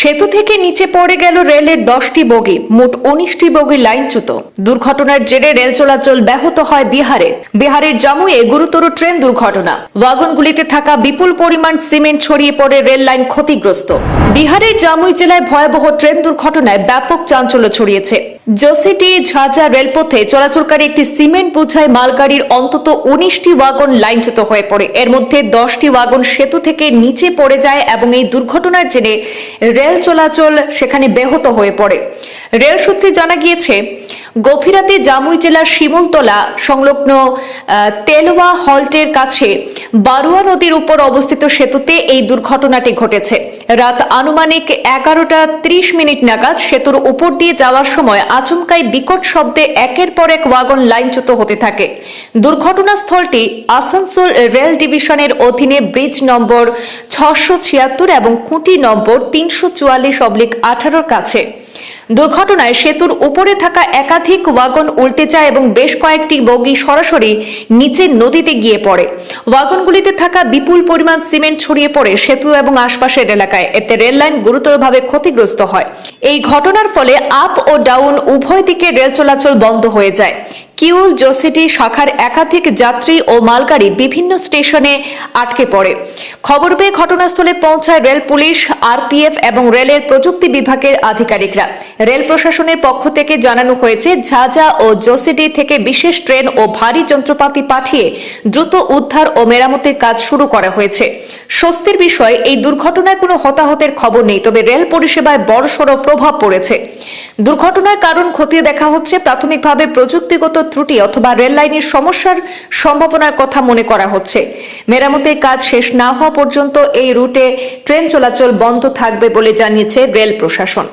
সেতু থেকে নিচে পড়ে গেল রেলের 10টি বগি, মোট 19টি বগি লাইনচ্যুত। দুর্ঘটনার জেরে রেল চলাচল ব্যাহত হয় বিহারের জামুইয়ে গুরুতর ট্রেন দুর্ঘটনা। ওয়াগনগুলিতে থাকা বিপুল পরিমাণ সিমেন্ট ছড়িয়ে পড়ে রেল লাইন ক্ষতিগ্রস্ত। বিহারের জামুই জেলায় ভয়াবহ ট্রেন দুর্ঘটনায় ব্যাপক চাঞ্চল্য ছড়িয়েছে। জোসিটি ঝাঝা রেলপথে চলাচলকারী একটি সিমেন্ট বোঝাই মালগাড়ির অন্তত 19টি ওয়াগন লাইনচ্যুত হয়ে পড়ে। এর মধ্যে 10টি ওয়াগন সেতু থেকে নিচে পড়ে যায় এবং এই দুর্ঘটনার জেরে রেল চলাচল সেখানে ব্যাহত হয়ে পড়ে। রেল সূত্রে জানা গিয়েছে, গভীর রাতে জামুই জেলার শিমুলতলা সংলগ্ন তেলওয়া হল্টের কাছে বারুয়া নদীর উপর অবস্থিত সেতুতে এই দুর্ঘটনাটি ঘটেছে। রাত আনুমানিক 11টা 30 নাগাদ সেতুর উপর দিয়ে যাওয়ার সময় আচমকাই বিকট শব্দে একের পর এক ওয়াগন লাইনচ্যুত হতে থাকে। দুর্ঘটনাস্থলটি আসানসোল রেল ডিভিশনের অধীনে ব্রিজ নম্বর 676 এবং খুঁটি নম্বর 344/18 কাছে। দুর্ঘটনায় সেতুর উপরে থাকা একাধিক ওয়াগন উল্টে যায় এবং বেশ কয়েকটি বগি সরাসরি নিচে নদীতে গিয়ে পড়ে। ওয়াগনগুলিতে থাকা বিপুল পরিমাণ সিমেন্ট ছড়িয়ে পড়ে সেতু এবং আশপাশের এলাকায়। এতে রেল লাইন গুরুতরভাবে ক্ষতিগ্রস্ত হয়। এই ঘটনার ফলে আপ ও ডাউন উভয় দিকে রেল চলাচল বন্ধ হয়ে যায়। কিউল জোসিটি শাখার একাধিক যাত্রী ও মালগাড়ি বিভিন্ন স্টেশনে আটকে পড়ে। খবর পেয়ে ঘটনাস্থলে পৌঁছায় রেল পুলিশ, আরপিএফ এবং রেলের প্রযুক্তি বিভাগের আধিকারিকরা। রেল প্রশাসনের পক্ষ থেকে জানানো হয়েছে, ঝাঝা ও জোসিটি থেকে বিশেষ ট্রেন ও ভারী যন্ত্রপাতি পাঠিয়ে দ্রুত উদ্ধার ও মেরামতের কাজ শুরু করা হয়েছে। স্বস্তির বিষয়, এই দুর্ঘটনায় কোনো হতাহতের খবর নেই, তবে রেল পরিষেবায় বড়সড় প্রভাব পড়েছে। দুর্ঘটনার কারণ খতিয়ে দেখা হচ্ছে। প্রাথমিকভাবে প্রযুক্তিগত ত্রুটি অথবা রেল লাইনের সমস্যার সম্ভাবনার কথা মনে করা হচ্ছে। মেরামতের কাজ শেষ না হওয়া পর্যন্ত এই রুটে ট্রেন চলাচল বন্ধ থাকবে বলে জানিয়েছে রেল প্রশাসন।